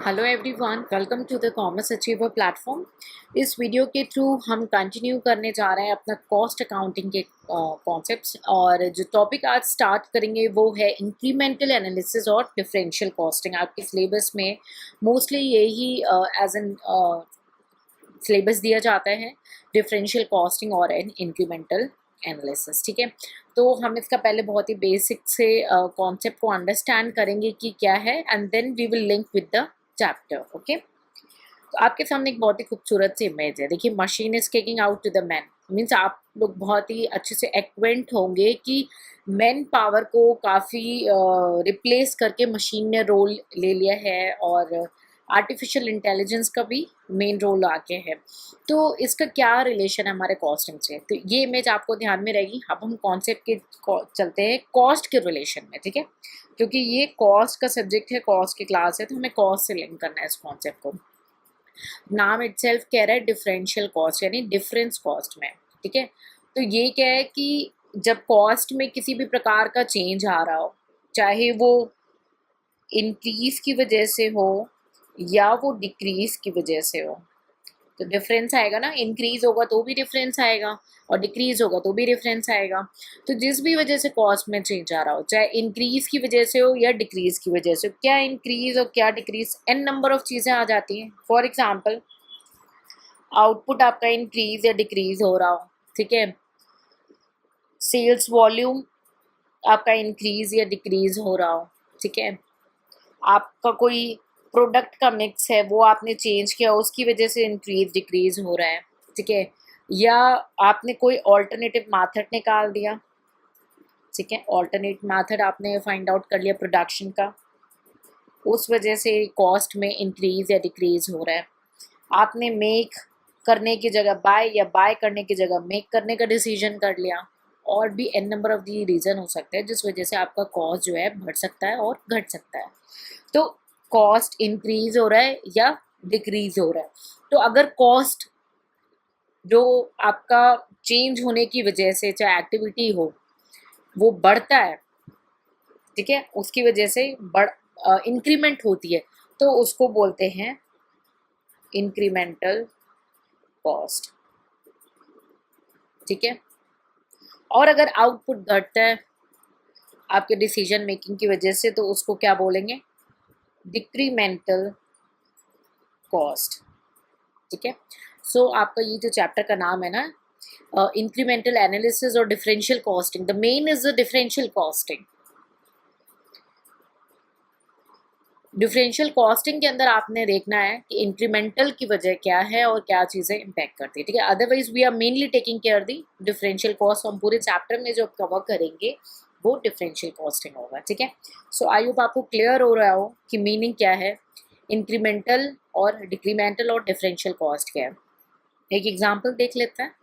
Hello everyone, welcome to the commerce achiever platform. इस video के through हम continue करने जा रहे हैं अपना कॉस्ट अकाउंटिंग के कॉन्सेप्ट्स। और जो टॉपिक आज स्टार्ट करेंगे वो है इंक्रीमेंटल एनालिसिस और डिफरेंशियल कॉस्टिंग। आपके सिलेबस में मोस्टली यही एज एन सिलेबस दिया जाता है, डिफरेंशियल कॉस्टिंग और इंक्रीमेंटल एनालिसिस। ठीक है, तो हम इसका पहले बहुत ही बेसिक से कॉन्सेप्ट को अंडरस्टैंड करेंगे कि क्या है, and then we will link with the chapter. Okay, तो आपके सामने एक बहुत ही खूबसूरत सी इमेज है। देखिए, machine is kicking out to the man. Means आप लोग बहुत ही अच्छे से एक्वेंट होंगे कि मैन पावर को काफ़ी रिप्लेस करके मशीन ने रोल ले लिया है, और आर्टिफिशियल इंटेलिजेंस का भी मेन रोल आके है। तो इसका क्या रिलेशन है हमारे कॉस्टिंग से, तो ये इमेज आपको ध्यान में रहेगी। अब हम कॉन्सेप्ट के चलते हैं कॉस्ट के रिलेशन में। ठीक है, क्योंकि ये कॉस्ट का सब्जेक्ट है, कॉस्ट की क्लास है, तो हमें कॉस्ट से लिंक करना है इस कॉन्सेप्ट को। नाम इटसेल्फ कह रहा है डिफरेंशियल कॉस्ट, यानी डिफरेंस कॉस्ट में। ठीक है, तो ये क्या है कि जब कॉस्ट में किसी भी प्रकार का चेंज आ रहा हो, चाहे वो इंक्रीज की वजह से हो या वो डिक्रीज की वजह से हो, तो डिफरेंस आएगा ना। इंक्रीज होगा तो भी डिफरेंस आएगा, और डिक्रीज होगा तो भी डिफरेंस आएगा। तो जिस भी वजह से कॉस्ट में चेंज आ रहा हो, चाहे इंक्रीज की वजह से हो या डिक्रीज की वजह से हो, क्या इंक्रीज और क्या डिक्रीज, एन नंबर ऑफ चीज़ें आ जाती हैं। फॉर एग्जाम्पल, आउटपुट आपका इंक्रीज या डिक्रीज हो रहा हो, ठीक है, सेल्स वॉल्यूम आपका इंक्रीज या डिक्रीज हो रहा हो, ठीक है, आपका कोई प्रोडक्ट का मिक्स है वो आपने चेंज किया, उसकी वजह से इंक्रीज डिक्रीज हो रहा है, ठीक है, या आपने कोई ऑल्टरनेटिव मेथड निकाल दिया, ठीक है, ऑल्टरनेट मेथड आपने फाइंड आउट कर लिया प्रोडक्शन का, उस वजह से कॉस्ट में इंक्रीज या डिक्रीज हो रहा है। आपने मेक करने की जगह बाय, या बाय करने की जगह मेक करने का डिसीजन कर लिया, और भी an number of the reason हो सकते हैं जिस वजह से आपका कॉस्ट जो है बढ़ सकता है और घट सकता है। तो कॉस्ट इंक्रीज हो रहा है या डिक्रीज हो रहा है। तो अगर कॉस्ट जो आपका चेंज होने की वजह से, चाहे एक्टिविटी हो, वो बढ़ता है, ठीक है, उसकी वजह से इंक्रीमेंट होती है, तो उसको बोलते हैं इंक्रीमेंटल कॉस्ट। ठीक है, और अगर आउटपुट घटता है आपके डिसीजन मेकिंग की वजह से, तो उसको क्या बोलेंगे, डिक्रीमेंटल कॉस्ट। ठीक है, सो आपका ये जो चैप्टर का नाम है ना, इंक्रीमेंटल एनालिसिस और differential costing, the main is the differential costing. Differential costing के अंदर आपने देखना है कि इंक्रीमेंटल की वजह क्या है और क्या चीज़ें इम्पैक्ट करती है। ठीक है, otherwise we are mainly taking care the differential cost. हम पूरे चैप्टर में जो कवर करेंगे वो डिफरेंशियल कॉस्टिंग होगा। ठीक है, सो आई होप आपको क्लियर हो रहा हो कि मीनिंग क्या है, इंक्रीमेंटल और डिक्रीमेंटल और डिफरेंशियल कॉस्ट क्या है। एक एग्जाम्पल देख लेते हैं।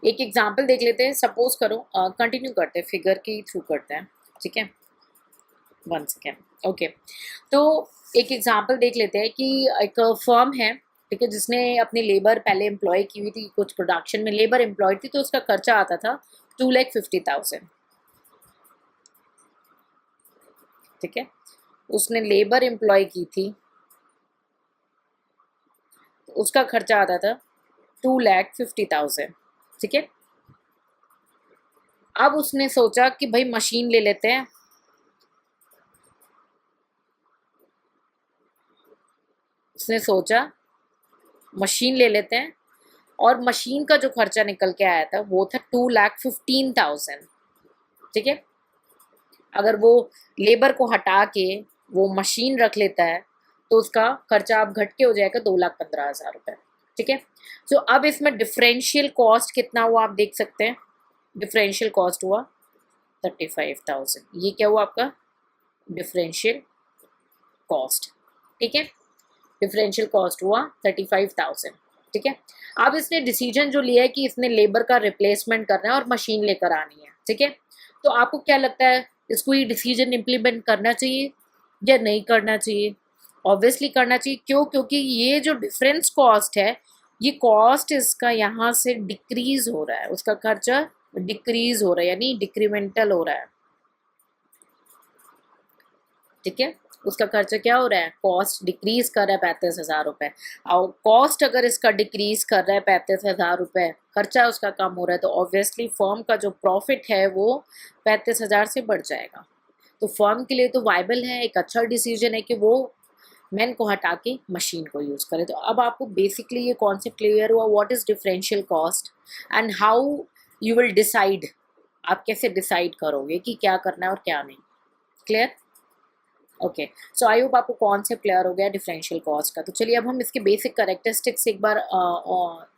एक एग्जाम्पल देख लेते हैं। सपोज करो, कंटिन्यू करते हैं, फिगर के थ्रू करते हैं। ठीक है, वन सेकेंड। ओके, तो एक एग्जाम्पल देख लेते हैं कि एक फर्म है, ठीक है, जिसने अपनी लेबर पहले एम्प्लॉय की हुई थी, कुछ प्रोडक्शन में लेबर एम्प्लॉय थी, तो उसका खर्चा आता था 2,50,000। ठीक है, उसने लेबर एम्प्लॉय की थी, तो उसका खर्चा आता था 2,50,000। ठीक है, अब उसने सोचा कि भाई मशीन ले लेते हैं। उसने सोचा मशीन ले लेते हैं, और मशीन का जो खर्चा निकल के आया था वो था 2,15,000। ठीक है, अगर वो लेबर को हटा के वो मशीन रख लेता है, तो उसका खर्चा अब घट के हो जाएगा 2,15,000 रुपये। ठीक है, सो अब इसमें डिफरेंशियल कॉस्ट कितना हुआ आप देख सकते हैं। डिफरेंशियल कॉस्ट हुआ 35,000। ये क्या हुआ आपका डिफरेंशियल कॉस्ट। ठीक है, डिफरेंशियल कॉस्ट हुआ 35,000। ठीक है, अब इसने डिसीजन जो लिया है कि इसने लेबर का रिप्लेसमेंट करना है और मशीन लेकर आनी है। ठीक है, तो आपको क्या लगता है, इसको ये डिसीजन इम्प्लीमेंट करना चाहिए या नहीं करना चाहिए? ऑब्वियसली करना चाहिए। क्यों? क्योंकि ये जो डिफरेंस कॉस्ट है, ये कॉस्ट इसका यहाँ से डिक्रीज हो रहा है, उसका खर्चा डिक्रीज हो रहा है, यानी डिक्रीमेंटल हो रहा है। ठीक है, उसका खर्चा क्या हो रहा है, कॉस्ट डिक्रीज कर रहा है 35,000 रुपये, और कॉस्ट अगर इसका डिक्रीज कर रहा है 35,000 रुपये, खर्चा उसका कम हो रहा है, तो ऑब्वियसली फर्म का जो प्रॉफिट है वो 35,000 से बढ़ जाएगा। तो फर्म के लिए तो वाइबल है, एक अच्छा डिसीजन है कि वो मैन को हटा के मशीन को यूज़ करें। तो अब आपको बेसिकली ये कॉन्सेप्ट क्लियर हुआ, what is differential cost and how you will decide, आप कैसे डिसाइड करोगे कि क्या करना है और क्या नहीं। Clear? Okay, so I hope आपको कॉन्सेप्ट क्लियर हो गया डिफरेंशियल कॉस्ट का। तो चलिए अब हम इसके बेसिक करेक्टरिस्टिक्स एक बार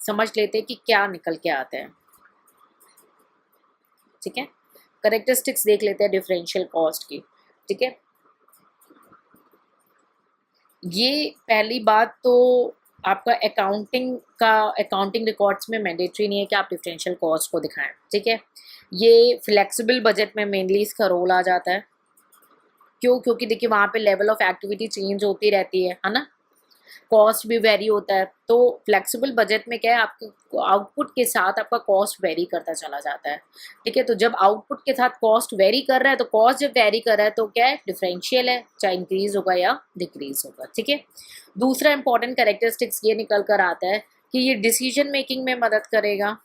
समझ लेते हैं कि क्या निकल के आते हैं। ठीक है, करेक्टरिस्टिक्स देख लेते हैं डिफरेंशियल कॉस्ट की। ठीक है, ये पहली बात तो आपका अकाउंटिंग रिकॉर्ड्स में मैंडेटरी नहीं है कि आप डिफरेंशियल कॉस्ट को दिखाएं। ठीक है, ये फ्लेक्सिबल बजट में मेनली इसका रोल आ जाता है। क्यों? क्योंकि देखिए वहाँ पे लेवल ऑफ एक्टिविटी चेंज होती रहती है ना, कॉस्ट भी वेरी होता है। तो फ्लेक्सिबल बजट में क्या है, आपके आउटपुट के साथ आपका कॉस्ट वेरी करता चला जाता है। ठीक है, तो जब आउटपुट के साथ कॉस्ट वेरी कर रहा है, तो कॉस्ट जब वेरी कर रहा है तो क्या है, डिफरेंशियल है, चाहे इंक्रीज होगा या डिक्रीज होगा। ठीक है, दूसरा इंपॉर्टेंट कैरेक्टरिस्टिक्स ये निकल कर आता है कि ये डिसीजन मेकिंग में मदद करेगा।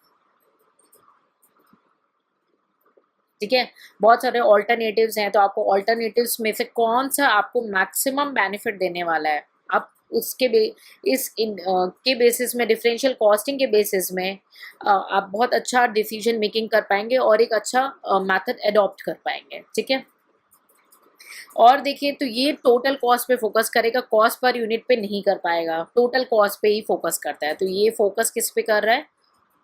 ठीक है, बहुत सारे ऑल्टरनेटिव्स हैं, तो आपको ऑल्टरनेटिव्स में से कौन सा आपको मैक्सिमम बेनिफिट देने वाला है, आप उसके के बेसिस में, डिफरेंशियल कॉस्टिंग के बेसिस में आप बहुत अच्छा डिसीजन मेकिंग कर पाएंगे और एक अच्छा मेथड एडॉप्ट कर पाएंगे। ठीक है, और देखिए तो ये टोटल कॉस्ट पे फोकस करेगा, कॉस्ट पर यूनिट पे नहीं कर पाएगा, टोटल कॉस्ट पे ही फोकस करता है। तो ये फोकस किस पे कर रहा है,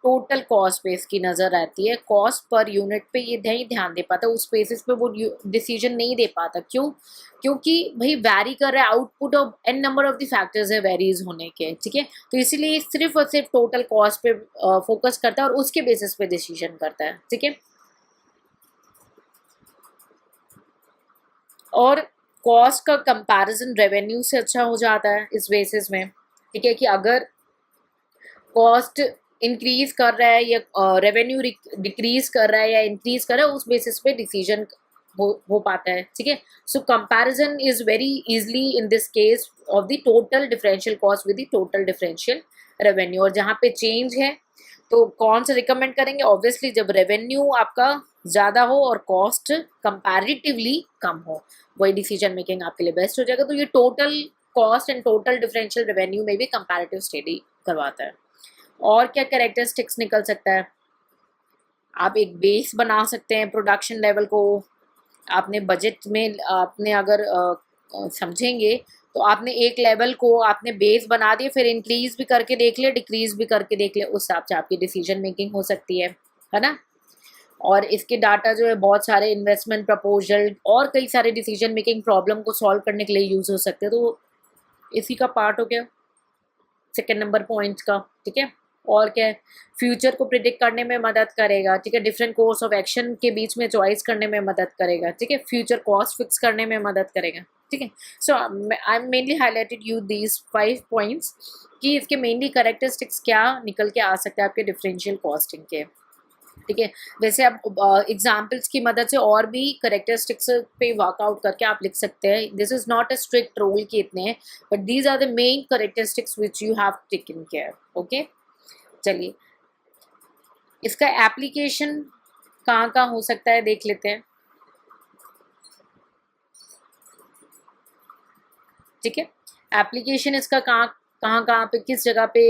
टोटल कॉस्ट पे इसकी नज़र रहती है, कॉस्ट पर यूनिट पे ये नहीं ध्यान दे पाता, उस बेसिस पे वो डिसीजन नहीं दे पाता। क्यों? क्योंकि भाई वैरी कर रहा है, output of an number of the factors है वेरीज होने के। ठीक है, तो इसीलिए सिर्फ और सिर्फ टोटल कॉस्ट पे फोकस करता है और उसके बेसिस पे डिसीजन करता है। ठीक है, और कॉस्ट का कंपैरिजन रेवेन्यू से अच्छा हो जाता है इस बेसिस में। ठीक है, कि अगर कॉस्ट इंक्रीज कर रहा है या रेवेन्यू डिक्रीज कर रहा है या इंक्रीज कर रहा है, उस बेसिस पे डिसीजन हो पाता है। ठीक है, so comparison is very easily in this case of the total differential cost with the total differential revenue. और जहाँ पे चेंज है तो कौन सा रिकमेंड करेंगे, ऑब्वियसली जब रेवेन्यू आपका ज़्यादा हो और कॉस्ट कंपैरेटिवली कम हो, वही डिसीजन मेकिंग आपके लिए बेस्ट हो जाएगा। तो ये total cost and total differential revenue में भी कंपैरेटिव स्टडी करवाता है। और क्या कैरेक्टरिस्टिक्स निकल सकता है, आप एक बेस बना सकते हैं प्रोडक्शन लेवल को। आपने बजट में आपने अगर समझेंगे तो आपने एक लेवल को आपने बेस बना दिए, फिर इंक्रीज भी करके देख लिया, डिक्रीज भी करके देख लिया, उस हिसाब से आपकी डिसीजन मेकिंग हो सकती है ना। और इसके डाटा जो है बहुत सारे इन्वेस्टमेंट प्रपोजल और कई सारे डिसीजन मेकिंग प्रॉब्लम को सॉल्व करने के लिए यूज़ हो सकते हैं। तो इसी का पार्ट हो गया सेकेंड नंबर पॉइंट का। ठीक है, और क्या है, फ्यूचर को प्रिडिक्ट करने में मदद करेगा। ठीक है, डिफरेंट कोर्स ऑफ एक्शन के बीच में चॉइस करने में मदद करेगा। ठीक है, फ्यूचर कॉस्ट फिक्स करने में मदद करेगा। ठीक है, so I am mainly highlighted you these 5 points कि इसके मेनली करेक्टरिस्टिक्स क्या निकल के आ सकते हैं आपके डिफरेंशियल कॉस्टिंग के। ठीक है, वैसे आप एग्जाम्पल्स की मदद से और भी करेक्टरिस्टिक्स पे वर्कआउट करके आप लिख सकते हैं। This is not a strict rule कि इतने हैं, but these are the main characteristics which you have taken care. Okay, चलिए इसका एप्लीकेशन कहाँ कहाँ हो सकता है देख लेते हैं। ठीक है, एप्लीकेशन इसका कहाँ कहाँ कहाँ पे, किस जगह पे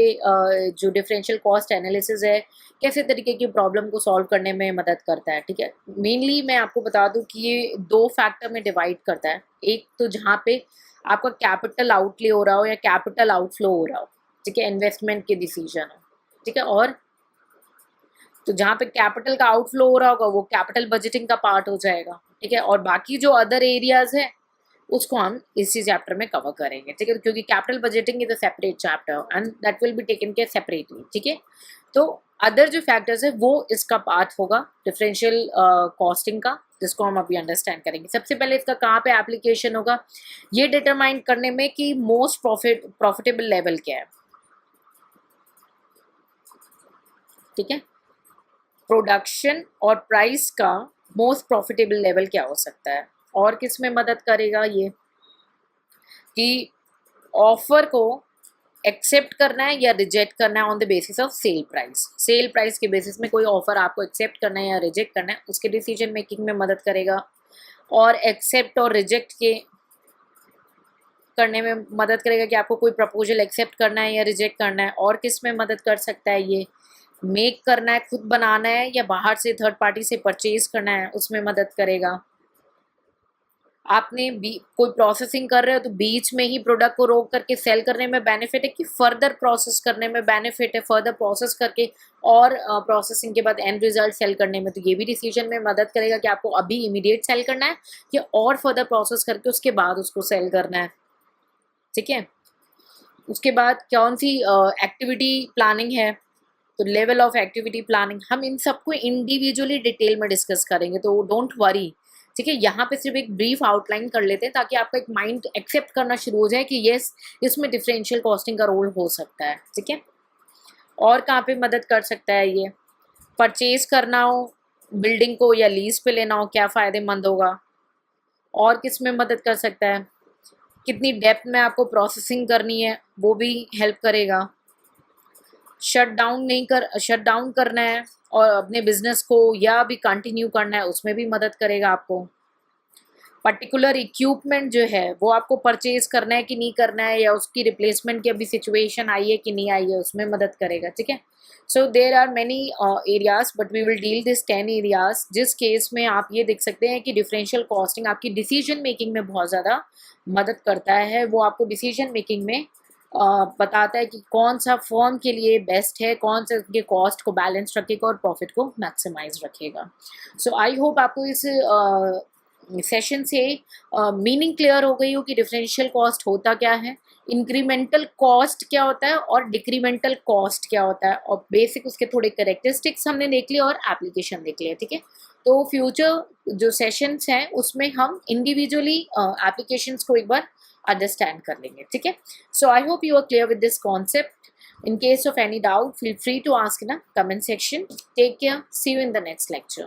जो डिफरेंशियल कॉस्ट एनालिसिस है कैसे तरीके की प्रॉब्लम को सॉल्व करने में मदद करता है। ठीक है, मेनली मैं आपको बता दूं कि ये 2 फैक्टर में डिवाइड करता है। एक तो जहाँ पे आपका कैपिटल आउटले हो रहा हो या कैपिटल आउटफ्लो हो रहा हो, ठीक है, इन्वेस्टमेंट के डिसीजन हो। ठीक है, और तो जहाँ पे कैपिटल का आउटफ्लो हो रहा होगा वो कैपिटल बजटिंग का पार्ट हो जाएगा। ठीक है, और बाकी जो अदर एरियाज है उसको हम इसी चैप्टर में कवर करेंगे। ठीक है, क्योंकि capital budgeting is a separate chapter and that will be taken care separately. ठीक है, तो अदर जो फैक्टर्स है वो इसका पार्ट होगा डिफरेंशियल कॉस्टिंग का, जिसको हम अभी अंडरस्टैंड करेंगे। सबसे पहले इसका कहाँ पे एप्लीकेशन होगा, ये डिटरमाइन करने में कि मोस्ट प्रॉफिटेबल लेवल क्या है। ठीक है, प्रोडक्शन और प्राइस का मोस्ट प्रॉफिटेबल लेवल क्या हो सकता है। और किस में मदद करेगा ये कि ऑफर को एक्सेप्ट करना है या रिजेक्ट करना है on the basis of sale price. Sale price के बेसिस में कोई ऑफर आपको एक्सेप्ट करना है या रिजेक्ट करना है, उसके डिसीजन मेकिंग में मदद करेगा। और एक्सेप्ट और रिजेक्ट के करने में मदद करेगा कि आपको कोई प्रपोजल एक्सेप्ट करना है या रिजेक्ट करना है। और किस में मदद कर सकता है ये, मेक करना है, खुद बनाना है या बाहर से थर्ड पार्टी से परचेज करना है, उसमें मदद करेगा। आपने कोई प्रोसेसिंग कर रहे हो तो बीच में ही प्रोडक्ट को रोक करके सेल करने में बेनिफिट है कि फर्दर प्रोसेस करने में बेनिफिट है, फर्दर प्रोसेस करके और प्रोसेसिंग के बाद एंड रिजल्ट सेल करने में, तो ये भी डिसीजन में मदद करेगा कि आपको अभी इमीडिएट सेल करना है या और फर्दर प्रोसेस करके उसके बाद उसको सेल करना है। ठीक है, उसके बाद कौन सी एक्टिविटी प्लानिंग है, तो लेवल ऑफ एक्टिविटी प्लानिंग, हम इन सबको इंडिविजुअली डिटेल में डिस्कस करेंगे, तो डोंट वरी। ठीक है, यहाँ पे सिर्फ एक ब्रीफ आउटलाइन कर लेते हैं ताकि आपका एक माइंड एक्सेप्ट करना शुरू हो जाए कि यस, इसमें डिफरेंशियल कॉस्टिंग का रोल हो सकता है। ठीक है, और कहाँ पे मदद कर सकता है ये, परचेज करना हो बिल्डिंग को या लीज पे लेना हो, क्या फ़ायदेमंद होगा। और किस में मदद कर सकता है, कितनी डेप्थ में आपको प्रोसेसिंग करनी है वो भी हेल्प करेगा। शट डाउन करना है और अपने बिजनेस को या भी कंटिन्यू करना है, उसमें भी मदद करेगा आपको। पर्टिकुलर इक्विपमेंट जो है वो आपको परचेज करना है कि नहीं करना है, या उसकी रिप्लेसमेंट की अभी सिचुएशन आई है कि नहीं आई है, उसमें मदद करेगा। ठीक है, so there are many areas but we will deal this 10 areas, जिस केस में आप ये देख सकते हैं कि डिफरेंशियल कॉस्टिंग आपकी डिसीजन मेकिंग में बहुत ज़्यादा मदद करता है। वो आपको डिसीजन मेकिंग में बताता है कि कौन सा फर्म के लिए बेस्ट है, कौन सा के कॉस्ट को बैलेंस रखेगा और प्रॉफिट को मैक्सिमाइज रखेगा। सो आई होप आपको इस सेशन से मीनिंग क्लियर हो गई हो कि डिफरेंशियल कॉस्ट होता क्या है, इंक्रीमेंटल कॉस्ट क्या होता है और डिक्रीमेंटल कॉस्ट क्या होता है, और बेसिक उसके थोड़े कैरेक्टरिस्टिक्स हमने देख लिए और एप्लीकेशन देख लिया। ठीक है, तो फ्यूचर जो सेशंस हैं उसमें हम इंडिविजुअली एप्लीकेशंस को एक बार अंडरस्टैंड कर लेंगे। ठीक है, so I hope you are clear with this concept. In case of any doubt, feel free to ask in a comment section. Take care. See you in the next lecture.